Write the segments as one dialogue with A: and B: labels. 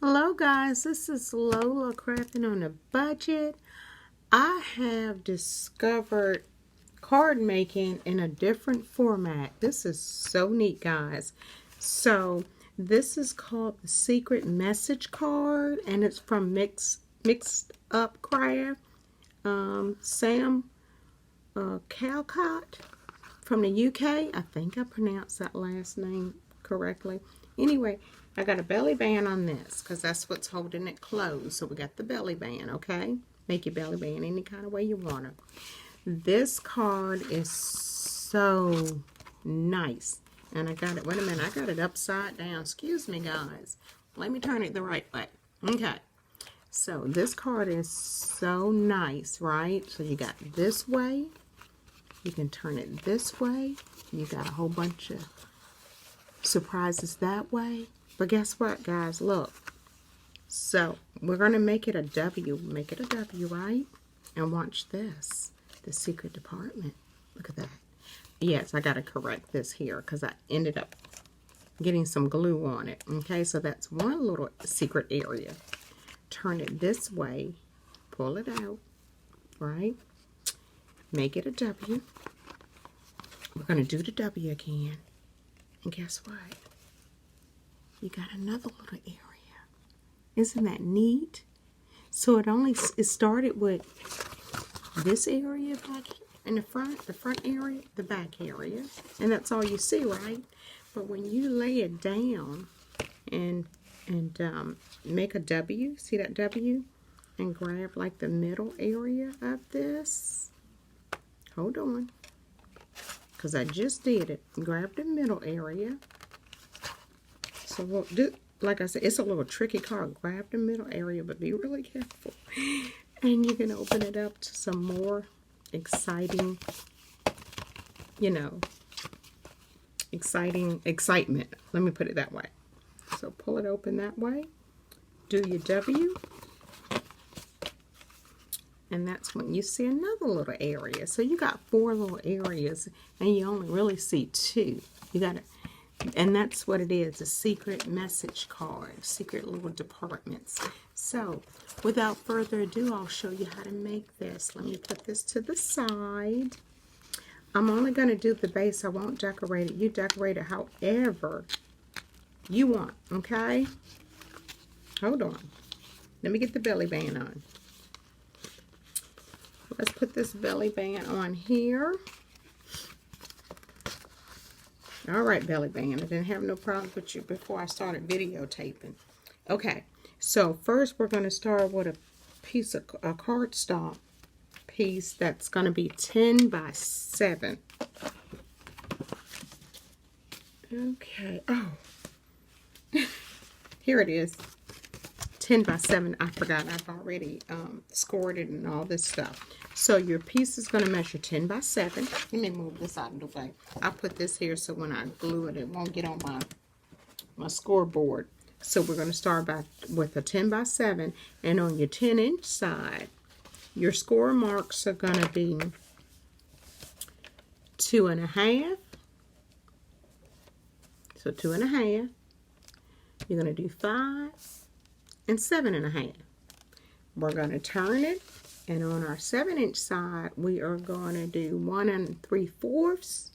A: Hello guys, this is Lola Crafting on a Budget. I have discovered card making in a different format. This is so neat, guys. So this is called the Secret Message Card, and it's from Mixed Up Craft. Sam Calcott from the UK. I think I pronounced that last name correctly. Anyway, I got a belly band on this because that's what's holding it closed. So we got the belly band, okay? Make your belly band any kind of way you want it. This card is so nice. And I got it, wait a minute, I got it upside down. Excuse me, guys. Let me turn it the right way. Okay. So this card is so nice, right? So you got this way. You can turn it this way. You got a whole bunch of surprises that way. But guess what, guys? Look. So we're going to make it a W. Make it a W, right? And watch this. The secret department. Look at that. Yes, I got to correct this here because I ended up getting some glue on it. Okay, so that's one little secret area. Turn it this way. Pull it out. Right? Make it a W. We're going to do the W again. And guess what? You got another little area. Isn't that neat? So it started with this area back in the front area, the back area. And that's all you see, right? But when you lay it down and make a W, see that W? And grab like the middle area of this. Hold on. Because I just did it. Grab the middle area. So we'll do, like I said, it's a little tricky card. Grab the middle area, but be really careful. And you can open it up to some more exciting, you know, excitement. Let me put it that way. So pull it open that way. Do your W. And that's when you see another little area. So you got 4 little areas, and you only really see 2. You got to, and that's what it is, a secret message card, secret little departments. So without further ado, I'll show you how to make this. Let me put this to the side. I'm only going to do the base. I won't decorate it. You decorate it however you want, okay? Hold on. Let me get the belly band on. Let's put this belly band on here. All right, belly band. I didn't have no problems with you before I started videotaping. Okay, so first we're going to start with a piece of a cardstock piece that's going to be 10 by 7. Okay. Oh, here it is. 10 by 7. I forgot I've already scored it and all this stuff. So your piece is going to measure 10 by 7. Let me move this out of the way. I'll put this here so when I glue it, it won't get on my scoreboard. So we're going to start with a 10 by 7. And on your 10-inch side, your score marks are going to be 2.5. So 2.5. You're going to do 5 and 7.5. We're going to turn it, and on our 7-inch side, we are going to do 1 3/4,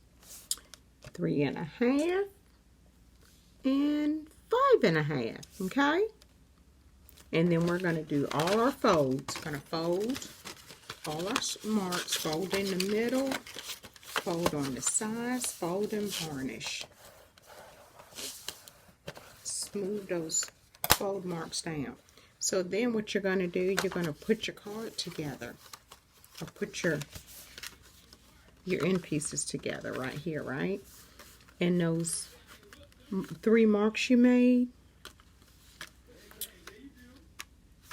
A: 3.5, and 5.5. Okay, and then we're going to do all our folds. We're going to fold all our marks, fold in the middle, fold on the sides, fold and varnish. Smooth those fold marks down. So then what you're going to do, you're going to put your card together, or put your end pieces together right here, right? And those 3 marks you made,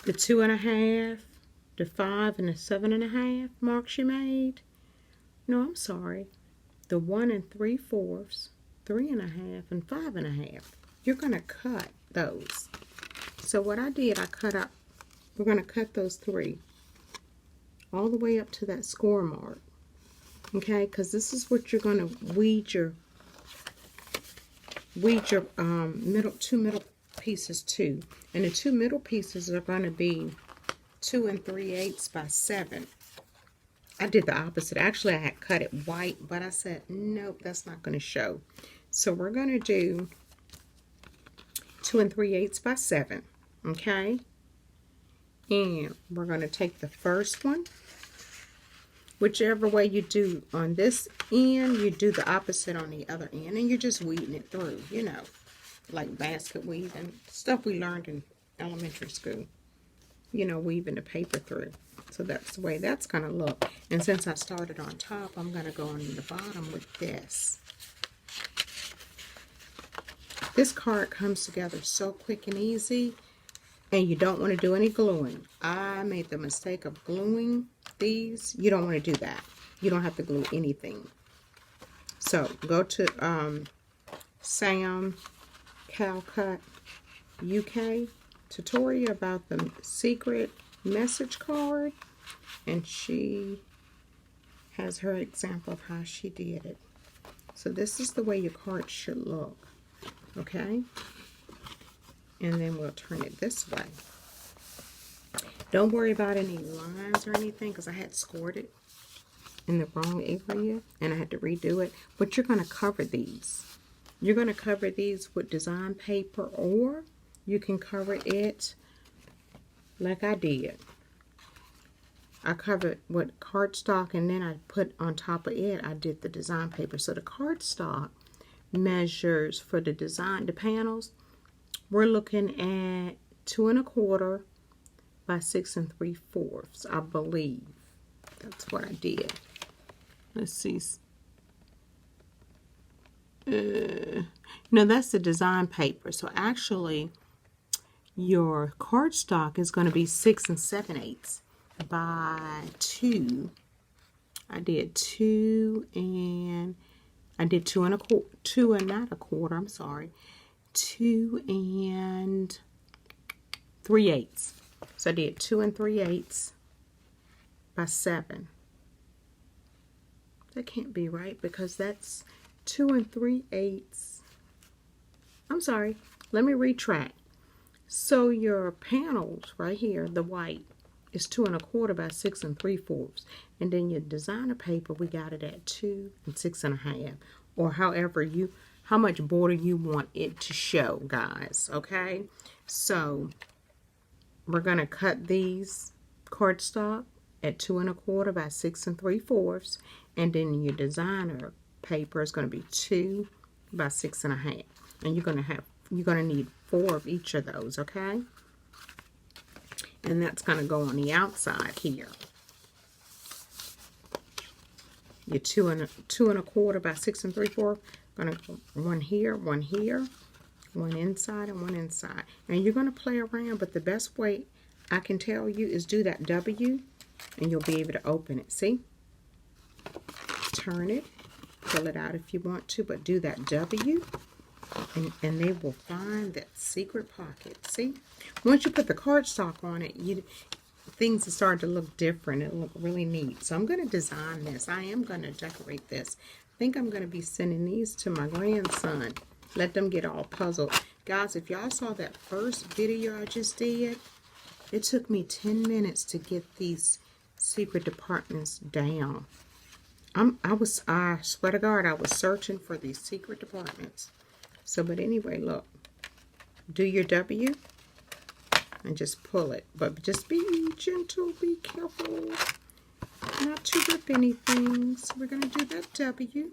A: the 2.5, the 5, and the 7.5 marks you made. No, I'm sorry. The 1 3/4, 3.5, and 5.5. You're going to cut those. So what I did, I cut up, we're going to cut those 3 all the way up to that score mark. Okay, because this is what you're going to weed your middle pieces too. And the two middle pieces are going to be 2 3/8 by 7. I did the opposite. Actually, I had cut it white, but I said, nope, that's not going to show. So we're going to do 2 3/8 by 7, okay? And we're going to take the first one. Whichever way you do on this end, you do the opposite on the other end. And you're just weeding it through, you know, like basket weaving, stuff we learned in elementary school. You know, weaving the paper through. So that's the way that's going to look. And since I started on top, I'm going to go on the bottom with this. This card comes together so quick and easy, and you don't want to do any gluing. I made the mistake of gluing these. You don't want to do that. You don't have to glue anything. So go to Sam Calcut UK tutorial about the secret message card, and she has her example of how she did it. So this is the way your card should look, okay? And then we'll turn it this way. Don't worry about any lines or anything, because I had scored it in the wrong area and I had to redo it. But you're going to cover these. You're going to cover these with design paper, or you can cover it like I did. I covered with cardstock, and then I put on top of it, I did the design paper. So the cardstock measures for the design, the panels, we're looking at 2 1/4 by 6 3/4, I believe. That's what I did. Let's see. No, that's the design paper. So actually, your cardstock is going to be 6 7/8 by 2. I did 2 and I did 2 1/4, 2 and not a quarter. I'm sorry, 2 3/8. So I did 2 3/8 by 7. That can't be right because that's 2 3/8. I'm sorry. Let me retract. So your panels right here, the white, is 2 1/4 by 6 3/4. And then your designer paper, we got it at 2 6 1/2. Or how much border you want it to show, guys. Okay? So we're going to cut these cardstock at 2 1/4 by 6 3/4. And then your designer paper is going to be 2 by 6 1/2. And you're going to need 4 of each of those, okay? And that's going to go on the outside here. Your 2 1/4 by 6 3/4. Going to go one here, one inside, and one inside. And you're going to play around, but the best way I can tell you is do that W, and you'll be able to open it. See? Turn it, pull it out if you want to, but do that W, and they will find that secret pocket. See? Once you put the cardstock on it, things are starting to look different. It'll look really neat. So I'm going to design this. I am going to decorate this. I think I'm going to be sending these to my grandson. Let them get all puzzled. Guys, if y'all saw that first video I just did, it took me 10 minutes to get these secret departments down. I swear to God, I was searching for these secret departments. So, but anyway, look. Do your W and just pull it. But just be gentle, be careful. Not to rip anything. So we're going to do that W.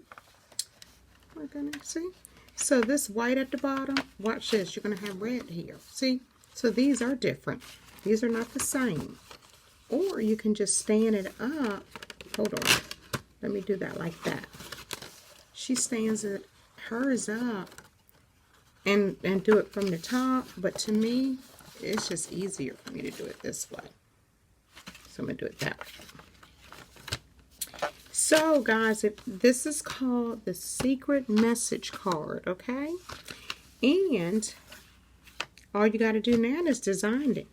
A: We're going to see. So this white at the bottom, watch this. You're going to have red here. See? So these are different. These are not the same. Or you can just stand it up. Hold on. Let me do that like that. She stands hers up and do it from the top. But to me, it's just easier for me to do it this way. So I'm going to do it that way. So, guys, this is called the secret message card, okay? And all you got to do now is design it.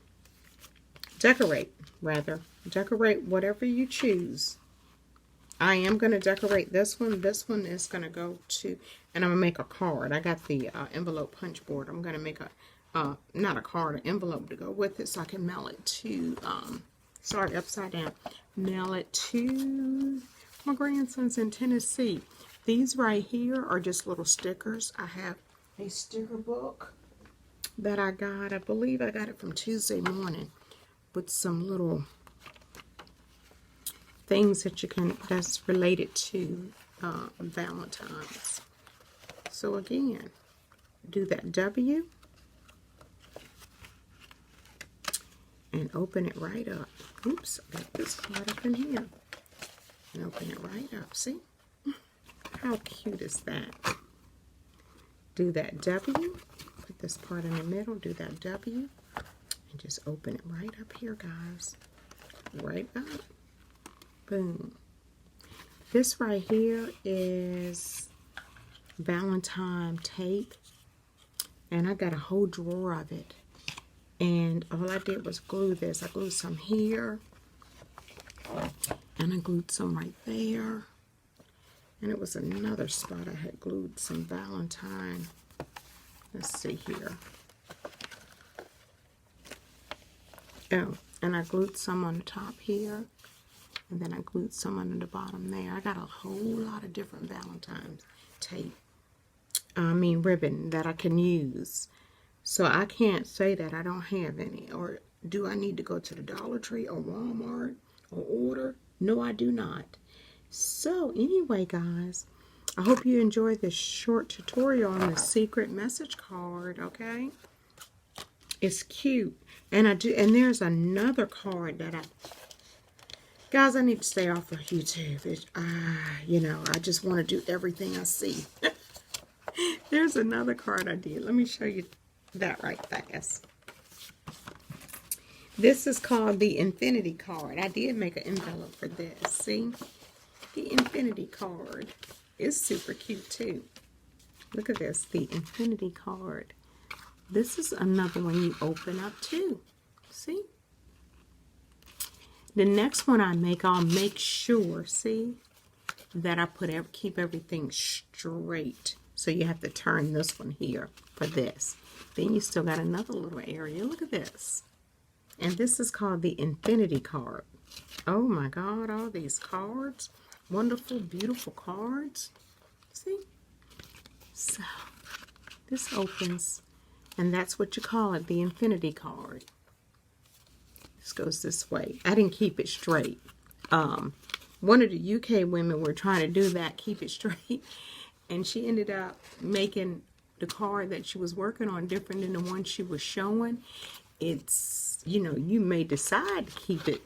A: Decorate, rather. Decorate whatever you choose. I am going to decorate this one. This one is going to go to, and I'm going to make a card. I got the envelope punch board. I'm going to make not a card, an envelope to go with it so I can mail it to, sorry, upside down. Mail it to my grandsons in Tennessee. These right here are just little stickers. I have a sticker book that I got. I believe I got it from Tuesday morning with some little things that you can, that's related to Valentine's. So again, do that W and open it right up. Oops, I got this card up in here. And open it right up. See? How cute is that? Do that W. Put this part in the middle. Do that W. And just open it right up here, guys. Right up. Boom. This right here is Valentine tape. And I got a whole drawer of it. And all I did was glue this. I glued some here. And I glued some right there. And it was another spot I had glued some Valentine. Let's see here. Oh, and I glued some on the top here. And then I glued some on the bottom there. I got a whole lot of different Valentine's tape. Ribbon that I can use. So I can't say that I don't have any. Or do I need to go to the Dollar Tree or Walmart or order? No, I do not. So anyway, guys, I hope you enjoyed this short tutorial on the secret message card, okay? It's cute. And there's another card that guys, I need to stay off of YouTube. I just want to do everything I see. There's another card I did. Let me show you that right fast. This is called the Infinity card. I did make an envelope for this. See? The Infinity card is super cute too. Look at this. The Infinity card. This is another one you open up too. See? The next one I make, I'll make sure, see, that I keep everything straight. So you have to turn this one here for this. Then you still got another little area. Look at this. And this is called the Infinity card. Oh my God, all these cards. Wonderful, beautiful cards. See? So, this opens, and that's what you call it, the Infinity card. This goes this way. I didn't keep it straight. One of the UK women were trying to do that, keep it straight, and she ended up making the card that she was working on different than the one she was showing. It's, you may decide to keep it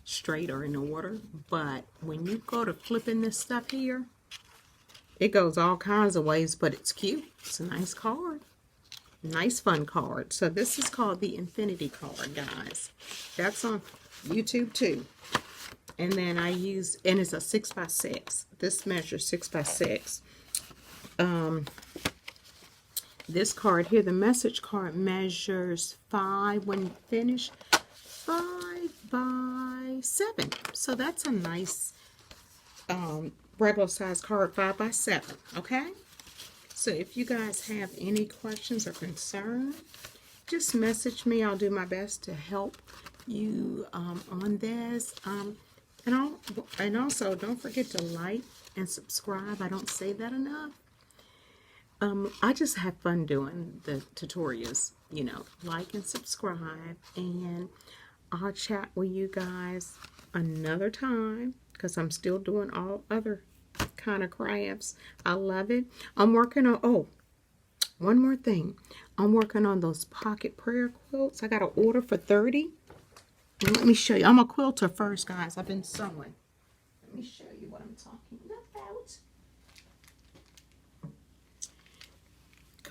A: straight or in order, but when you go to flipping this stuff here, it goes all kinds of ways, but it's cute. It's a nice card. Nice fun card. So this is called the Infinity card, guys. That's on YouTube too. And then and it's a 6x6. This measures 6x6. This card here, the message card, measures 5 when finished, 5x7. So that's a nice regular size card, 5x7. Okay. So if you guys have any questions or concern, just message me. I'll do my best to help you on this. And also don't forget to like and subscribe. I don't say that enough. I just have fun doing the tutorials, like and subscribe, and I'll chat with you guys another time because I'm still doing all other kind of crafts. I love it. I'm working on, one more thing. I'm working on those pocket prayer quilts. I got an order for 30. And let me show you. I'm a quilter first, guys. I've been sewing. Let me show you what I'm talking about.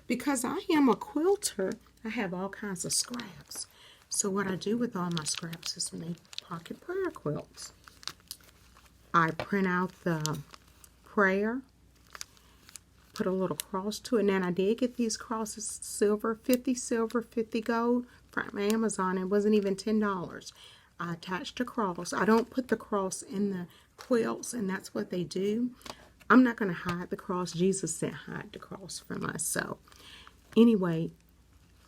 A: Because I am a quilter, I have all kinds of scraps. So what I do with all my scraps is make pocket prayer quilts. I print out the prayer, put a little cross to it. And then I did get these crosses silver, 50 gold from Amazon. It wasn't even $10. I attached a cross. I don't put the cross in the quilts, and that's what they do. I'm not going to hide the cross. Jesus said hide the cross from us. So anyway,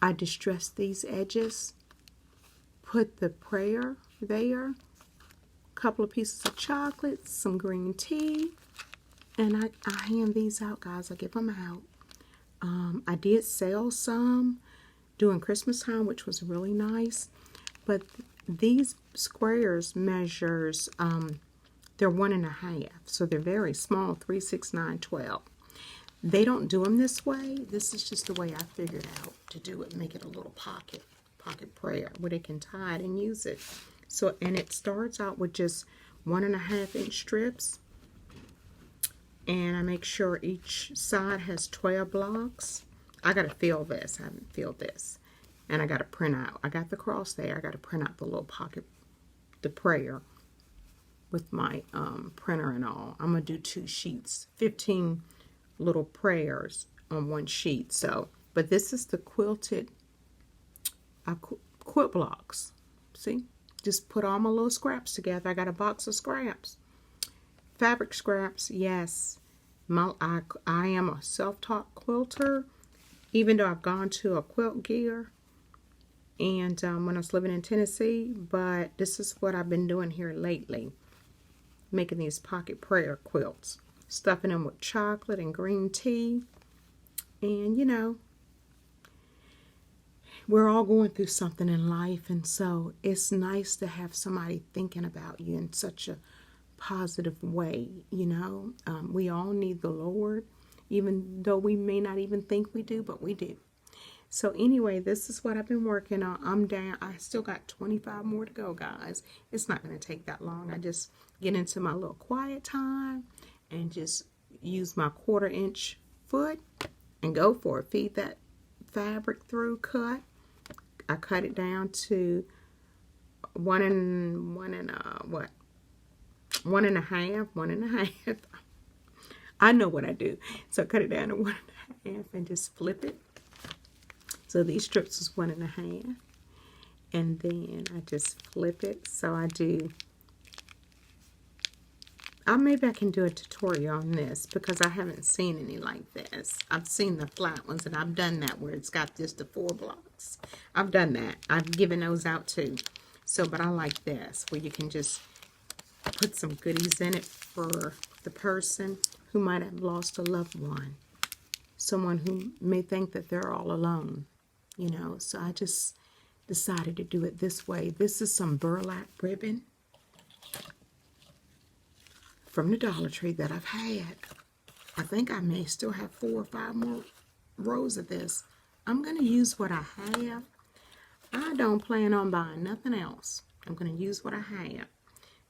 A: I distressed these edges, put the prayer there, a couple of pieces of chocolate, some green tea, and I hand these out, guys. I give them out. I did sell some during Christmas time, which was really nice. But these squares measures, they're 1.5, so they're very small, 3, 6, 9, 12. They don't do them this way. This is just the way I figured out to do it. Make it a little pocket prayer where they can tie it and use it. So, and it starts out with just 1.5-inch strips. And I make sure each side has 12 blocks. I got to fill this. I haven't filled this. And I got to print out. I got the cross there. I got to print out the little pocket, the prayer with my printer and all. I'm going to do 2 sheets, 15 little prayers on 1 sheet. So, but this is the quilted quilt blocks. See? Just put all my little scraps together. I got a box of scraps. Fabric scraps, yes. I am a self-taught quilter, even though I've gone to a quilt gear and when I was living in Tennessee, but this is what I've been doing here lately, making these pocket prayer quilts, stuffing them with chocolate and green tea. And you know, we're all going through something in life, and so it's nice to have somebody thinking about you in such a positive way. You know, we all need the Lord, even though we may not even think we do, but we do. So anyway, this is what I've been working on. I'm down. I still got 25 more to go, guys. It's not going to take that long. I just get into my little quiet time and just use my 1/4-inch foot and go for it. Feed that fabric through, cut. I cut it down to 1.5. I know what I do. So I cut it down to 1.5 and just flip it. So these strips is 1.5. And then I just flip it. So I do, maybe I can do a tutorial on this because I haven't seen any like this. I've seen the flat ones, and I've done that where it's got just the 4 blocks. I've done that. I've given those out too. So, but I like this where you can just put some goodies in it for the person who might have lost a loved one. Someone who may think that they're all alone, you know. So I just decided to do it this way. This is some burlap ribbon from the Dollar Tree that I've had. I think I may still have 4 or 5 more rows of this. I'm going to use what I have. I don't plan on buying nothing else. I'm going to use what I have.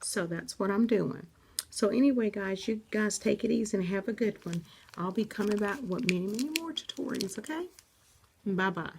A: So that's what I'm doing. So anyway, guys, you guys take it easy and have a good one. I'll be coming back with many, many more tutorials, okay? Bye-bye.